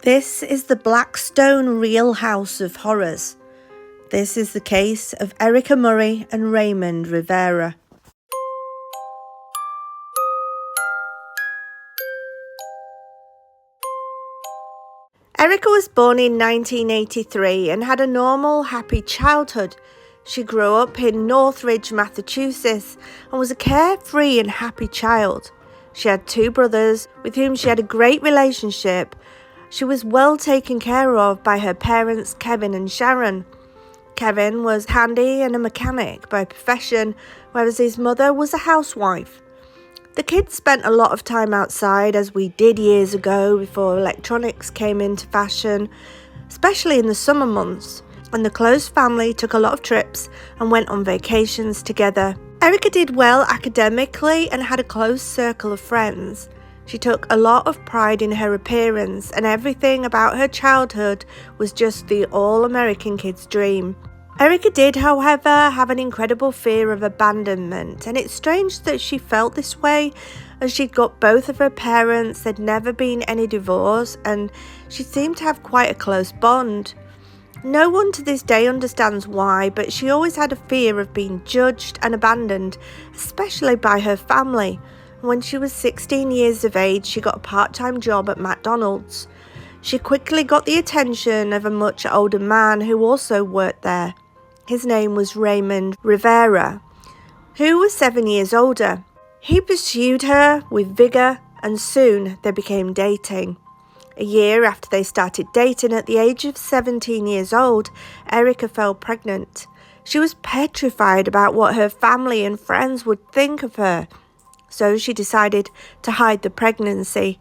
This is the Blackstone Real House of Horrors. This is the case of Erica Murray and Raymond Rivera. Erica was born in 1983 and had a normal, happy childhood. She grew up in Northridge, Massachusetts, and was a carefree and happy child. She had 2 brothers with whom she had a great relationship. She was well taken care of by her parents, Kevin and Sharon. Kevin was handy and a mechanic by profession, whereas his mother was a housewife. The kids spent a lot of time outside, as we did years ago before electronics came into fashion, especially in the summer months, and the close family took a lot of trips and went on vacations together. Erica did well academically and had a close circle of friends. She took a lot of pride in her appearance, and everything about her childhood was just the all-American kid's dream. Erica did, however, have an incredible fear of abandonment, and it's strange that she felt this way, as she'd got both of her parents, there'd never been any divorce, and she seemed to have quite a close bond. No one to this day understands why, but she always had a fear of being judged and abandoned, especially by her family. When she was 16 years of age, she got a part-time job at McDonald's. She quickly got the attention of a much older man who also worked there. His name was Raymond Rivera, who was 7 years older. He pursued her with vigour, and soon they became dating. A year after they started dating, at the age of 17 years old, Erica fell pregnant. She was petrified about what her family and friends would think of her. So she decided to hide the pregnancy.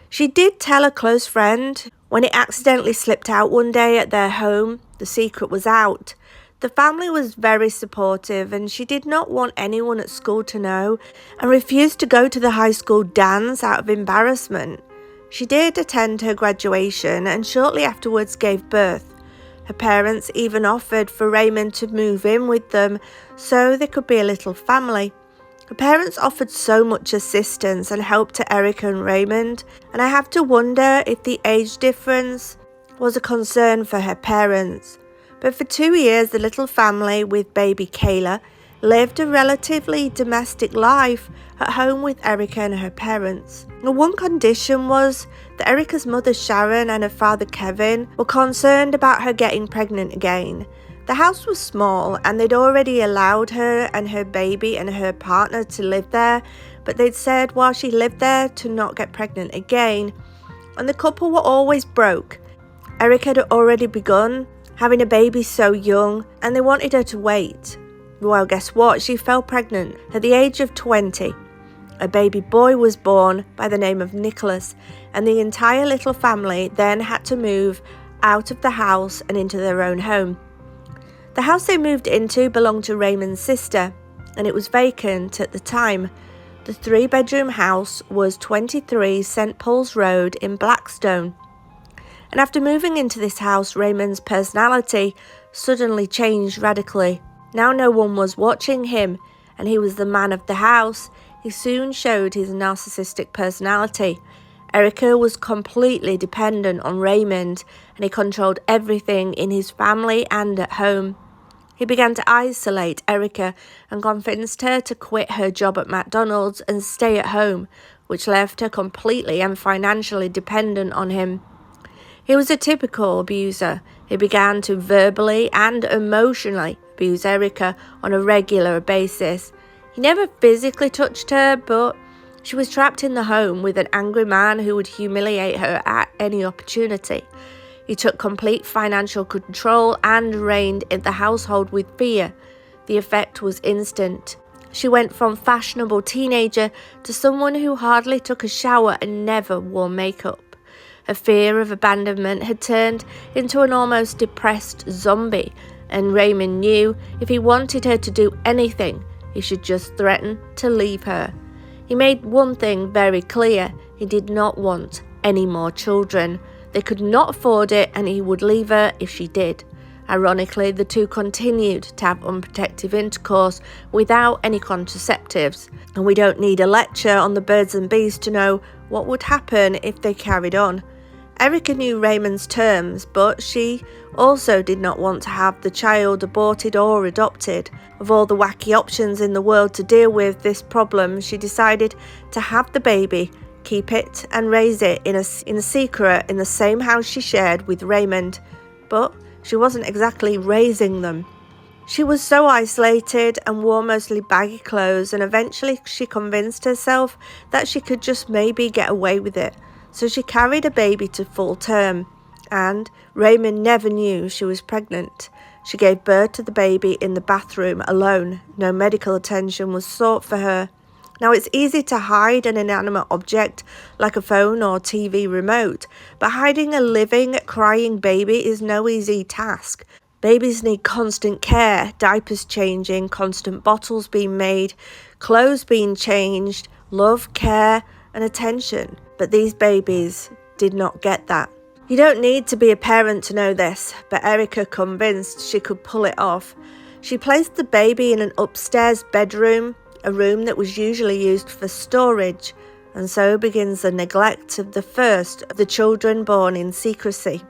She did tell a close friend. When it accidentally slipped out one day at their home, the secret was out. The family was very supportive, and she did not want anyone at school to know, and refused to go to the high school dance out of embarrassment. She did attend her graduation and shortly afterwards gave birth. Her parents even offered for Raymond to move in with them so they could be a little family. Her parents offered so much assistance and help to Erica and Raymond, and I have to wonder if the age difference was a concern for her parents. But for 2 years, the little family with baby Kayla lived a relatively domestic life at home with Erica and her parents. The one condition was that Erica's mother Sharon and her father Kevin were concerned about her getting pregnant again. The house was small, and they'd already allowed her and her baby and her partner to live there, but they'd said while she lived there to not get pregnant again, and the couple were always broke. Erica had already begun having a baby so young, and they wanted her to wait. Well, guess what? She fell pregnant at the age of 20. A baby boy was born by the name of Nicholas, and the entire little family then had to move out of the house and into their own home. The house they moved into belonged to Raymond's sister, and it was vacant at the time. The 3-bedroom house was 23 St. Paul's Road in Blackstone. And after moving into this house, Raymond's personality suddenly changed radically. Now no one was watching him, and he was the man of the house. He soon showed his narcissistic personality. Erica was completely dependent on Raymond, and he controlled everything in his family and at home. He began to isolate Erica and convinced her to quit her job at McDonald's and stay at home, which left her completely and financially dependent on him. He was a typical abuser. He began to verbally and emotionally abuse Erica on a regular basis. He never physically touched her, but she was trapped in the home with an angry man who would humiliate her at any opportunity. He took complete financial control and reigned in the household with fear. The effect was instant. She went from fashionable teenager to someone who hardly took a shower and never wore makeup. Her fear of abandonment had turned into an almost depressed zombie, and Raymond knew if he wanted her to do anything, he should just threaten to leave her. He made one thing very clear: he did not want any more children. They could not afford it, and he would leave her if she did. Ironically, the two continued to have unprotected intercourse without any contraceptives, and we don't need a lecture on the birds and bees to know what would happen if they carried on. Erica knew Raymond's terms, but she also did not want to have the child aborted or adopted. Of all the wacky options in the world to deal with this problem, she decided to have the baby, keep it and raise it in secret in the same house she shared with Raymond. But she wasn't exactly raising them. She was so isolated and wore mostly baggy clothes, and eventually she convinced herself that she could just maybe get away with it. So she carried a baby to full term, and Raymond never knew she was pregnant. She gave birth to the baby in the bathroom alone. No medical attention was sought for her. Now, it's easy to hide an inanimate object like a phone or TV remote, but hiding a living, crying baby is no easy task. Babies need constant care, diapers changing, constant bottles being made, clothes being changed, love, care, and attention. But these babies did not get that. You don't need to be a parent to know this, but Erica convinced she could pull it off. She placed the baby in an upstairs bedroom, a room that was usually used for storage, and so begins the neglect of the first of the children born in secrecy.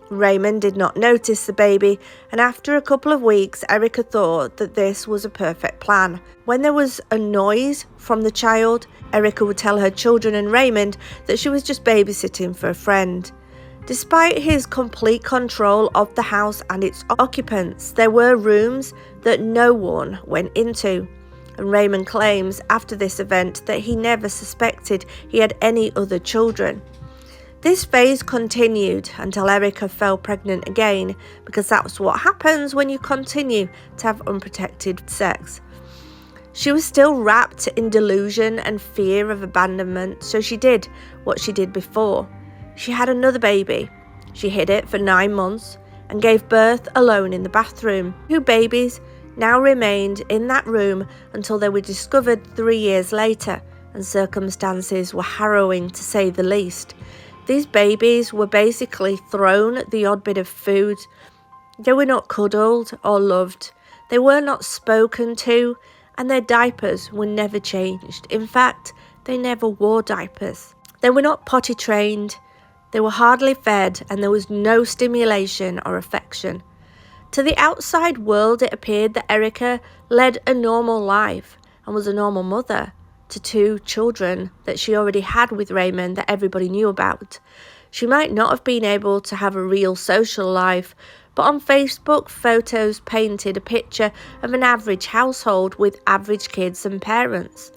Raymond did not notice the baby, and after a couple of weeks, Erica thought that this was a perfect plan. When there was a noise from the child, Erica would tell her children and Raymond that she was just babysitting for a friend. Despite his complete control of the house and its occupants, there were rooms that no one went into. And Raymond claims after this event that he never suspected he had any other children. This phase continued until Erica fell pregnant again, because that's what happens when you continue to have unprotected sex. She was still wrapped in delusion and fear of abandonment, so she did what she did before. She had another baby. She hid it for 9 months and gave birth alone in the bathroom. 2 babies now remained in that room until they were discovered 3 years later, and circumstances were harrowing to say the least. These babies were basically thrown the odd bit of food. They were not cuddled or loved. They were not spoken to, and their diapers were never changed. In fact, they never wore diapers. They were not potty trained. They were hardly fed, and there was no stimulation or affection. To the outside world, it appeared that Erica led a normal life and was a normal mother to 2 children that she already had with Raymond that everybody knew about. She might not have been able to have a real social life, but on Facebook, photos painted a picture of an average household with average kids and parents.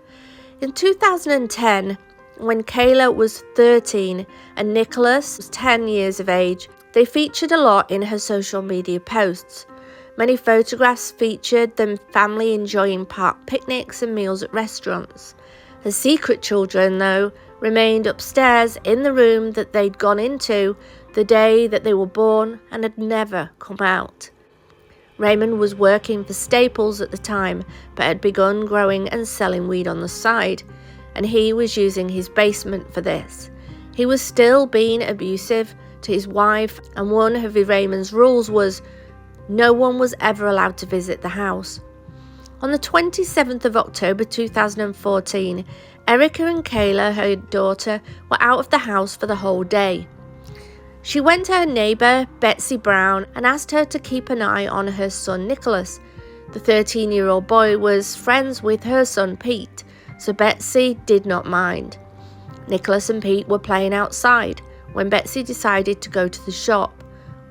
In 2010, when Kayla was 13 and Nicholas was 10 years of age, they featured a lot in her social media posts. Many photographs featured them family enjoying park picnics and meals at restaurants. Her secret children, though, remained upstairs in the room that they'd gone into the day that they were born and had never come out. Raymond was working for Staples at the time, but had begun growing and selling weed on the side, and he was using his basement for this. He was still being abusive to his wife, and one of Raymond's rules was no one was ever allowed to visit the house. On the 27th of October 2014, Erica and Kayla, her daughter, were out of the house for the whole day. She went to her neighbour, Betsy Brown, and asked her to keep an eye on her son Nicholas. The 13-year-old boy was friends with her son Pete, so Betsy did not mind. Nicholas and Pete were playing outside when Betsy decided to go to the shop,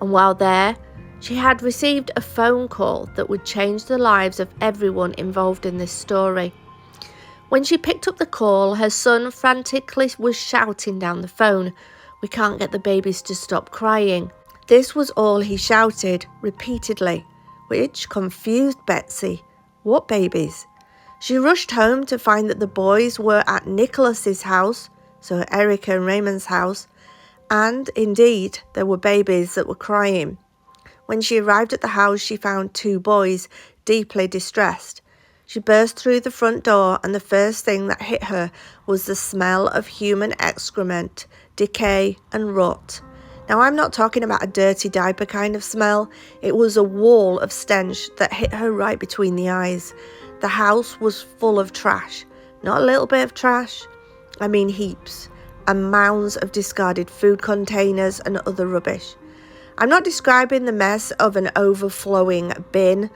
and while there, she had received a phone call that would change the lives of everyone involved in this story. When she picked up the call, her son frantically was shouting down the phone, "We can't get the babies to stop crying." This was all he shouted repeatedly, which confused Betsy. What babies? She rushed home to find that the boys were at Nicholas's house, so Erica and Raymond's house, and indeed there were babies that were crying. When she arrived at the house, she found 2 boys, deeply distressed. She burst through the front door, and the first thing that hit her was the smell of human excrement, decay and rot. Now, I'm not talking about a dirty diaper kind of smell. It was a wall of stench that hit her right between the eyes. The house was full of trash. Not a little bit of trash, I mean heaps. and mounds of discarded food containers and other rubbish. I'm not describing the mess of an overflowing bin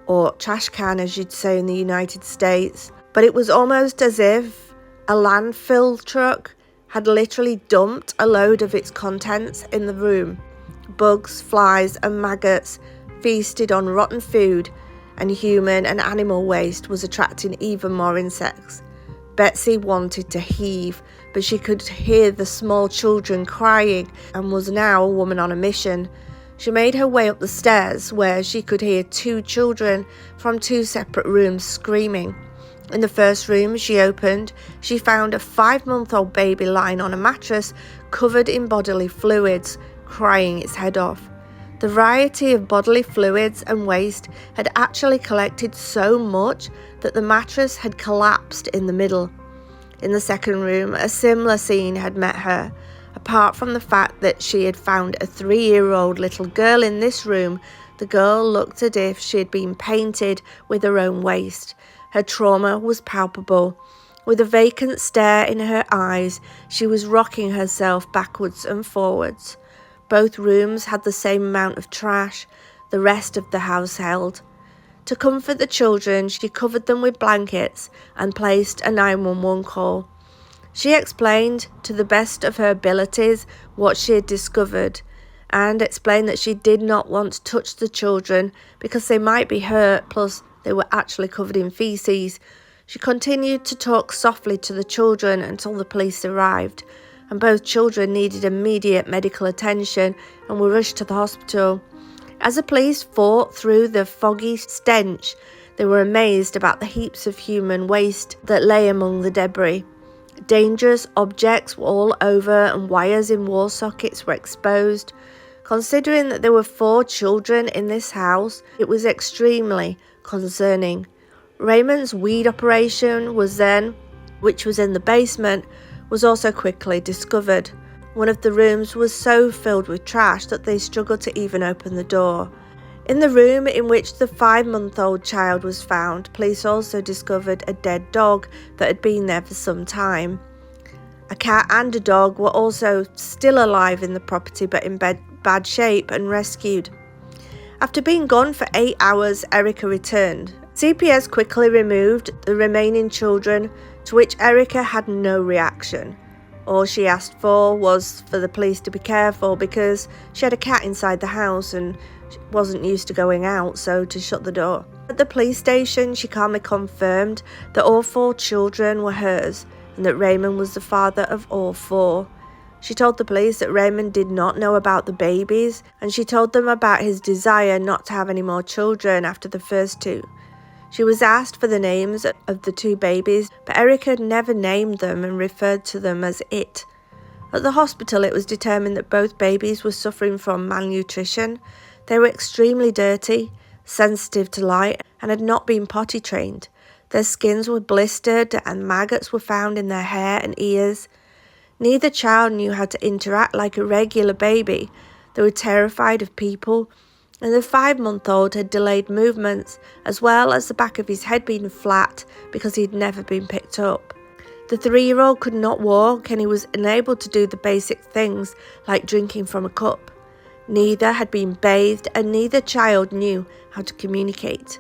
or trash can, as you'd say in the United States, but it was almost as if a landfill truck had literally dumped a load of its contents in the room. Bugs, flies and maggots feasted on rotten food, and human and animal waste was attracting even more insects. Betsy wanted to heave, but she could hear the small children crying and was now a woman on a mission. She made her way up the stairs, where she could hear 2 children from 2 separate rooms screaming. In the first room she opened, she found a 5-month-old baby lying on a mattress covered in bodily fluids, crying its head off. The variety of bodily fluids and waste had actually collected so much that the mattress had collapsed in the middle. In the second room, a similar scene had met her. Apart from the fact that she had found a 3-year-old little girl in this room, the girl looked as if she had been painted with her own waste. Her trauma was palpable. With a vacant stare in her eyes, she was rocking herself backwards and forwards. Both rooms had the same amount of trash the rest of the house held. To comfort the children, she covered them with blankets and placed a 911 call. She explained to the best of her abilities what she had discovered, and explained that she did not want to touch the children because they might be hurt, plus they were actually covered in feces. She continued to talk softly to the children until the police arrived, and both children needed immediate medical attention and were rushed to the hospital. As the police fought through the foggy stench, they were amazed about the heaps of human waste that lay among the debris. Dangerous objects were all over, and wires in wall sockets were exposed. Considering that there were 4 children in this house, it was extremely concerning. Raymond's weed operation which was in the basement, was also quickly discovered. One of the rooms was so filled with trash that they struggled to even open the door. In the room in which the 5-month-old child was found, police also discovered a dead dog that had been there for some time. A cat and a dog were also still alive in the property but in bad shape and rescued. After being gone for 8 hours, Erica returned. CPS quickly removed the remaining children, to which Erica had no reaction. All she asked for was for the police to be careful because she had a cat inside the house and wasn't used to going out, so to shut the door. At the police station, she calmly confirmed that all 4 children were hers and that Raymond was the father of all 4. She told the police that Raymond did not know about the babies, and she told them about his desire not to have any more children after the first 2. She was asked for the names of the 2 babies, but Erica never named them and referred to them as it. At the hospital, it was determined that both babies were suffering from malnutrition. They were extremely dirty, sensitive to light, and had not been potty trained. Their skins were blistered and maggots were found in their hair and ears. Neither child knew how to interact like a regular baby. They were terrified of people, and the 5-month-old had delayed movements, as well as the back of his head being flat because he had never been picked up. The 3-year-old could not walk, and he was unable to do the basic things like drinking from a cup. Neither had been bathed, and neither child knew how to communicate.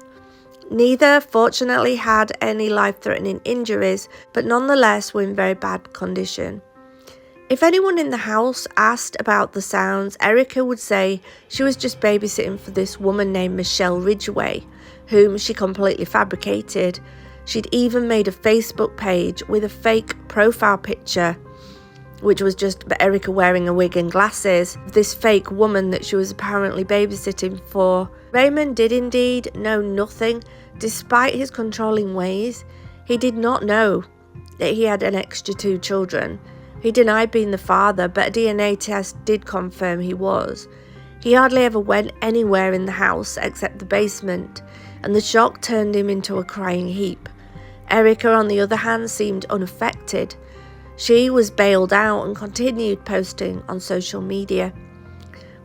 Neither, fortunately, had any life-threatening injuries, but nonetheless were in very bad condition. If anyone in the house asked about the sounds, Erica would say she was just babysitting for this woman named Michelle Ridgway, whom she completely fabricated. She'd even made a Facebook page with a fake profile picture, which was just Erica wearing a wig and glasses, this fake woman that she was apparently babysitting for. Raymond did indeed know nothing, despite his controlling ways. He did not know that he had an extra 2 children. He denied being the father, but a DNA test did confirm he was. He hardly ever went anywhere in the house except the basement, and the shock turned him into a crying heap. Erica, on the other hand, seemed unaffected. She was bailed out and continued posting on social media.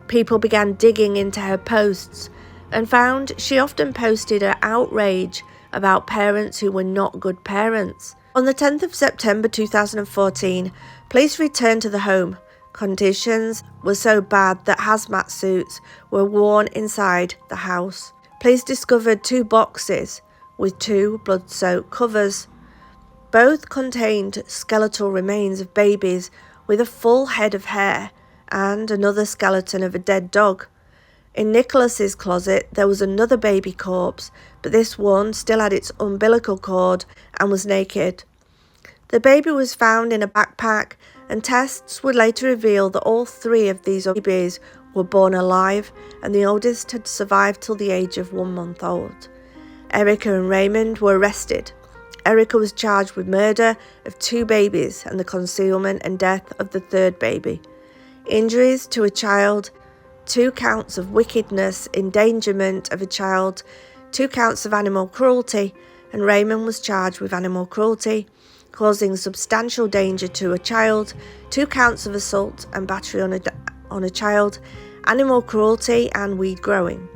People began digging into her posts and found she often posted her outrage about parents who were not good parents. On the 10th of September 2014, Police returned to the home. Conditions were so bad that hazmat suits were worn inside the house. Police discovered 2 boxes with 2 blood-soaked covers. Both contained skeletal remains of babies with a full head of hair and another skeleton of a dead dog. In Nicholas's closet there was another baby corpse, but this one still had its umbilical cord and was naked. The baby was found in a backpack, and tests would later reveal that all 3 of these babies were born alive, and the oldest had survived till the age of 1 month old. Erica and Raymond were arrested. Erica was charged with murder of 2 babies and the concealment and death of the 3rd baby, injuries to a child, 2 counts of wickedness, endangerment of a child, 2 counts of animal cruelty, and Raymond was charged with animal cruelty, causing substantial danger to a child, 2 counts of assault and battery on a child, animal cruelty and weed growing.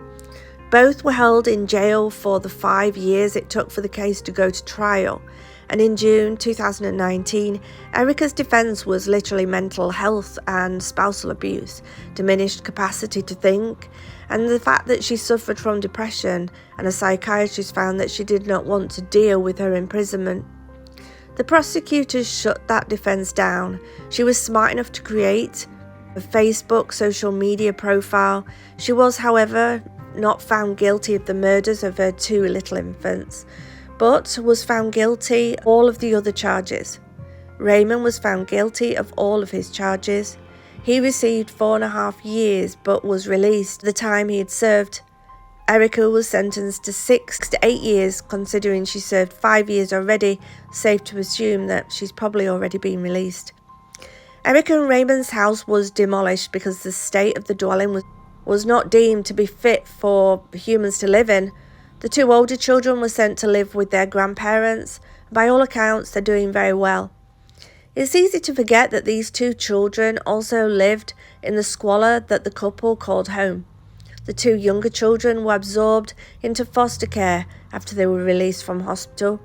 Both were held in jail for the 5 years it took for the case to go to trial, and in June 2019, Erica's defence was literally mental health and spousal abuse, diminished capacity to think, and the fact that she suffered from depression, and a psychiatrist found that she did not want to deal with her imprisonment. The prosecutors shut that defence down. She was smart enough to create a Facebook social media profile. She was, however, not found guilty of the murders of her 2 little infants, but was found guilty of all of the other charges. Raymond was found guilty of all of his charges. He received 4.5 years but was released the time he had served. Erica was sentenced to 6 to 8 years, considering she served 5 years already, safe to assume that she's probably already been released. Erica and Raymond's house was demolished because the state of the dwelling was not deemed to be fit for humans to live in. The 2 older children were sent to live with their grandparents. By all accounts, they're doing very well. It's easy to forget that these 2 children also lived in the squalor that the couple called home. The 2 younger children were absorbed into foster care after they were released from hospital.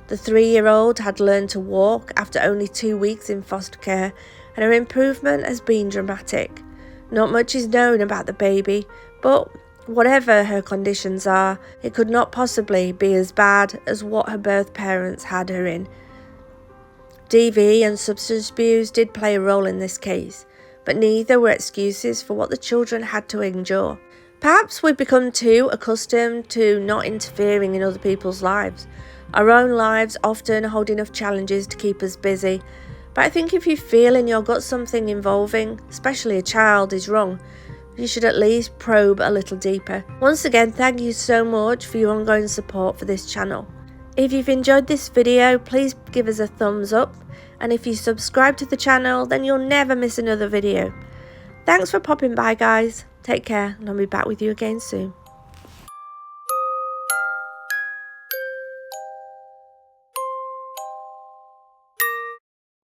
The 3-year-old had learned to walk after only 2 weeks in foster care, and her improvement has been dramatic. Not much is known about the baby, but whatever her conditions are, it could not possibly be as bad as what her birth parents had her in. DV and substance abuse did play a role in this case, but neither were excuses for what the children had to endure. Perhaps we've become too accustomed to not interfering in other people's lives. Our own lives often hold enough challenges to keep us busy, but I think if you feel in your gut something involving, especially a child, is wrong, you should at least probe a little deeper. Once again, thank you so much for your ongoing support for this channel. If you've enjoyed this video, please give us a thumbs up, and if you subscribe to the channel, then you'll never miss another video. Thanks for popping by, guys. Take care, and I'll be back with you again soon.